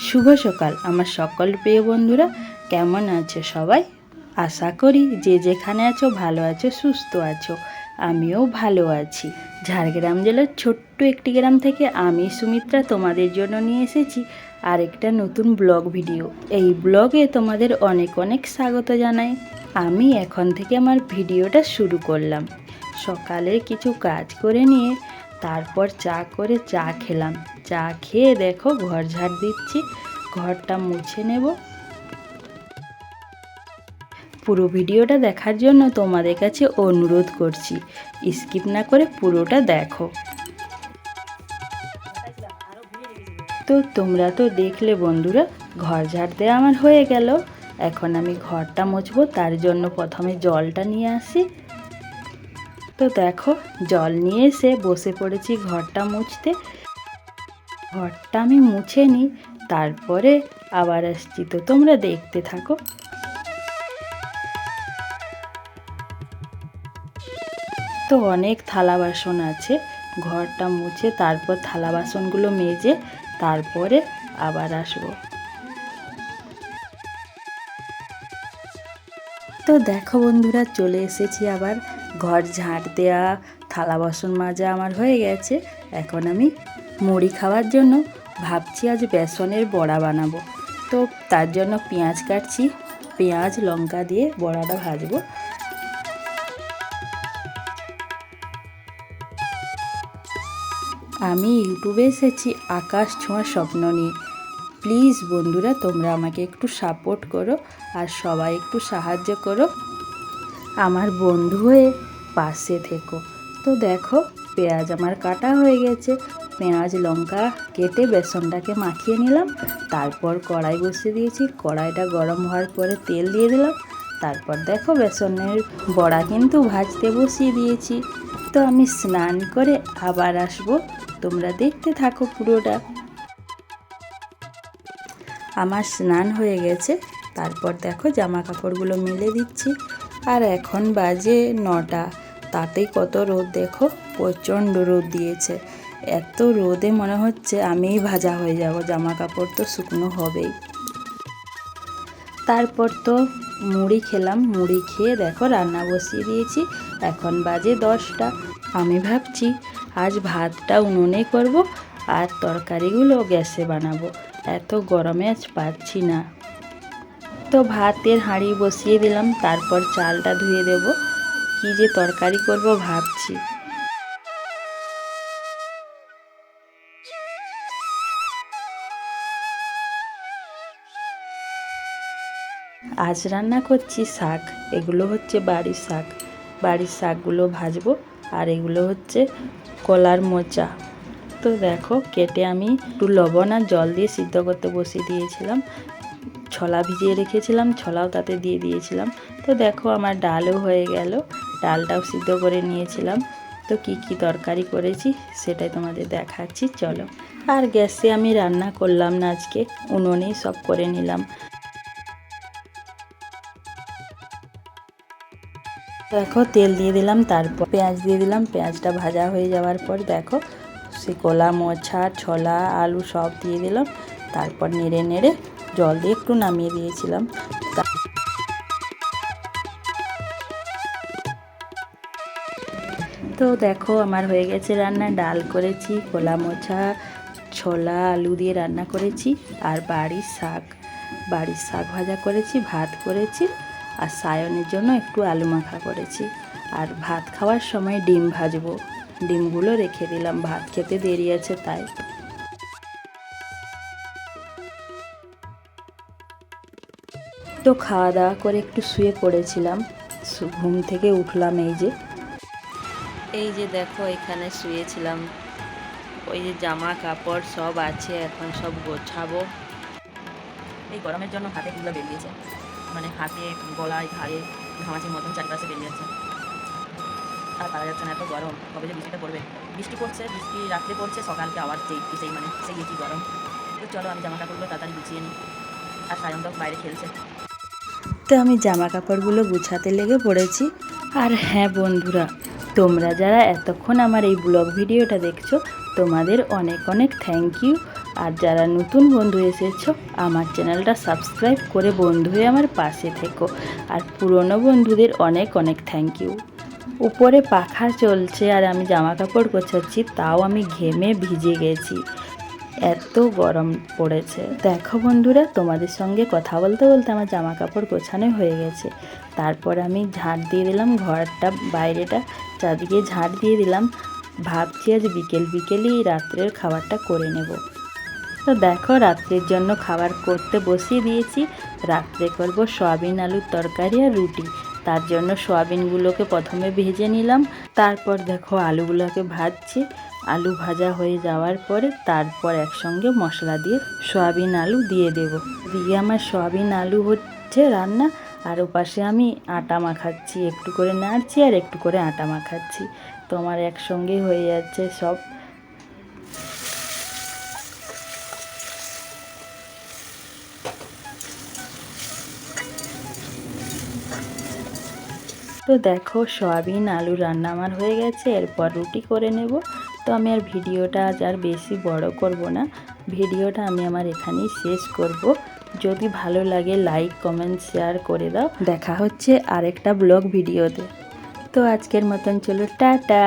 শুভ সকাল আমার সকল প্রিয় বন্ধুরা, কেমন আছো সবাই? আশা করি যে যেখানে আছো ভালো আছো, সুস্থ আছো। আমিও ভালো আছি। ঝাড়গ্রাম জেলার ছোট্ট একটি গ্রাম থেকে আমি সুমিত্রা তোমাদের জন্য নিয়ে এসেছি আরেকটা নতুন ব্লগ ভিডিও। এই ব্লগে তোমাদের অনেক অনেক স্বাগত জানাই। আমি এখন থেকে আমার ভিডিওটা শুরু করলাম। সকালে কিছু কাজ করে নিয়ে তারপর চা খেলাম। চা খেয়ে দেখো ঘর ঝাড় দিচ্ছি, ঘরটা মুছে নেব। পুরো ভিডিওটা দেখার জন্য তোমাদের কাছে অনুরোধ করছি, স্কিপ না করে পুরোটা দেখো। তো তোমরা তো দেখলে বন্ধুরা, ঘর ঝাড় দেওয়া আমার হয়ে গেল। এখন আমি ঘরটা মুছবো, তার জন্য প্রথমে জলটা নিয়ে আসি। তো দেখো জল নিয়ে এসে বসে পড়েছি ঘরটা মুছতে। ঘরটা আমি মুছে নিই, তারপরে আবার আসছি, তো তোমরা দেখতে থাকো। তো অনেক থালা বাসন আছে, ঘরটা মুছে তারপর থালা বাসনগুলো মেজে তারপরে আবার আসবো। তো দেখো বন্ধুরা, চলে এসেছি আবার। ঘর ঝাঁট দেওয়া, থালা বাসন মাজা আমার হয়ে গেছে। এখন আমি মুড়ি খাওয়ার জন্য ভাবছি আজ বেসনের বড়া বানাবো। তো তার জন্য পেঁয়াজ কাটছি, পেঁয়াজ লঙ্কা দিয়ে বড়াটা ভাজবো। আমি ইউটিউবে এসেছি আকাশ ছোঁয়া স্বপ্ন নিয়ে। প্লিজ বন্ধুরা, তোমরা আমাকে একটু সাপোর্ট করো আর সবাই একটু সাহায্য করো, আমার বন্ধু হয়ে পাশে থেকো। তো দেখো পেঁয়াজ আমার কাটা হয়ে গেছে, পেঁয়াজ লঙ্কা কেটে বেসনটাকে মাখিয়ে নিলাম। তারপর কড়াই বসিয়ে দিয়েছি, কড়াইটা গরম হওয়ার পরে তেল দিয়ে দিলাম। তারপর দেখো বেসনের বড়া কিন্তু ভাজতে বসিয়ে দিয়েছি। তো আমি স্নান করে আবার আসবো, তোমরা দেখতে থাকো পুরোটা। আমার স্নান হয়ে গেছে, তারপর দেখো জামা কাপড়গুলো মেলে দিচ্ছি। আর এখন বাজে 9টা, তাতেই কত রোদ দেখো, প্রচণ্ড রোদ দিয়েছে। এত রোদে মনে হচ্ছে আমিই ভাজা হয়ে যাব, জামা কাপড় তো শুকনো হবেই। তারপর তো মুড়ি খেলাম, মুড়ি খেয়ে দেখো রান্না বসিয়ে দিয়েছি। এখন বাজে 10টা। আমি ভাবছি আজ ভাতটা উনুনে করব আর তরকারিগুলো গ্যাসে বানাবো, এত গরমে আজ পাচ্ছি না। তো ভাতের হাঁড়ি বসিয়ে দিলাম, তারপর চালটা ধুয়ে দেব। কি যে তরকারি করব ভাবছি। আজ রান্না করছি শাক, এগুলো হচ্ছে বাড়ির শাক। বাড়ির শাকগুলো ভাজবো। আর এগুলো হচ্ছে কলার মোচা। তো দেখো কেটে আমি একটু লবণ আর জল দিয়ে সিদ্ধ করতে বসিয়ে দিয়েছিলাম। ছোলা ভিজিয়ে রেখেছিলাম, ছোলাও তাতে দিয়ে দিয়েছিলাম। তো দেখো আমার ডালও হয়ে গেল, ডালটাও সিদ্ধ করে নিয়েছিলাম। তো কি কি তরকারি করেছি সেটাই তোমাদের দেখাচ্ছি, চলো। আর গ্যাসে আমি রান্না করলাম না আজকে, উনুনেই সব করে নিলাম। দেখো তেল দিয়ে দিলাম, তারপর পেঁয়াজ দিয়ে দিলাম। পেঁয়াজটা ভাজা হয়ে যাওয়ার পর দেখো সে কলা মোচা ছোলা আলু সব দিয়ে দিলাম। তারপর নেড়ে নেড়ে জল দিয়ে একটু নামিয়ে দিয়েছিলাম। তো দেখো আমার হয়ে গেছে রান্না। ডাল করেছি, কলা মোচা ছোলা আলু দিয়ে রান্না করেছি, আর বাড়ির শাক ভাজা করেছি, ভাত করেছি, আর সায়নের জন্য একটু আলু মাখা করেছি। আর ভাত খাওয়ার সময় ডিম ভাজবো, ডিমগুলো রেখে দিলাম, ভাত খেতে দেরি আছে তাই। তো খাওয়া দাওয়া করে একটু শুয়ে পড়েছিলাম, ঘুম থেকে উঠলাম। এই যে দেখো এখানে শুয়েছিলাম। ওই যে জামা কাপড় সব আছে, এখন সব গোছাবো। এই গরমের জন্য হাতে এগুলো বেরিয়েছে, মানে হাতে গলায় ঘাড়ে ঘামাচির মতন চারপাশে বেরিয়ে যাচ্ছে। আর পারা যাচ্ছে না, এত গরম। কবে যে বৃষ্টিটা পড়বে। বৃষ্টি পড়ছে, বৃষ্টি রাত্রে পড়ছে, সকালকে আবার সেই একই গরম। তো চলো আমি জামা কাপড়গুলো তাড়াতাড়ি গুছিয়ে নিই। আর সায়ন তো বাইরে খেলছে। তো আমি জামা কাপড়গুলো গুছাতে লেগে পড়েছি। আর হ্যাঁ বন্ধুরা, তোমরা যারা এতক্ষণ আমার এই ব্লগ ভিডিওটা দেখছো, তোমাদের অনেক অনেক থ্যাংক ইউ। আর যারা নতুন বন্ধু এসেছো আমার চ্যানেলটা সাবস্ক্রাইব করে বন্ধু হয়ে আমার পাশে থেকো। আর পুরনো বন্ধুদের অনেক অনেক থ্যাংক ইউ। উপরে পাখা চলছে আর আমি জামা কাপড় গোছাচ্ছি, তাও আমি ঘেমে ভিজে গেছি, এত গরম পড়েছে। দেখো বন্ধুরা, তোমাদের সঙ্গে কথা বলতে বলতে আমার জামা কাপড় গোছানো হয়ে গেছে। তারপর আমি ঝাড় দিয়ে দিলাম ঘরটা, বাইরেটা চারদিকে ঝাড় দিয়ে দিলাম। ভাবছি আজ বিকেলেই রাত্রের খাবারটা করে নেব। তো দেখো, রাত্রের জন্য খাবার করতে বসিয়ে দিয়েছি। রাত্রে করব সয়াবিন আলুর তরকারি আর রুটি। তার জন্য সয়াবিনগুলোকে প্রথমে ভেজে নিলাম, তারপর দেখো আলুগুলোকে ভাজছি। আলু ভাজা হয়ে যাওয়ার পরে তারপর একসঙ্গে মশলা দিয়ে সয়াবিন আলু দিয়ে দেব। দিয়ে আমার সয়াবিন আলু হচ্ছে রান্না, আর ওপাশে আমি আটা মাখাচ্ছি, একটু করে নাড়ছি আর একটু করে আটা মাখাচ্ছি। তো আমার একসঙ্গে হয়ে যাচ্ছে সব। তো দেখো, সয়াবিন আলু রান্না আমার হয়ে গেছে, এরপর রুটি করে নেব। তো আমি আর ভিডিওটা আজ আর বেশি বড় করব না, ভিডিওটা আমি আমার এখানেই শেষ করব। যদি ভালো লাগে লাইক কমেন্ট শেয়ার করে দাও। দেখা হচ্ছে আরেকটা ব্লগ ভিডিওতে। তো আজকের মতন চলো, টাটা।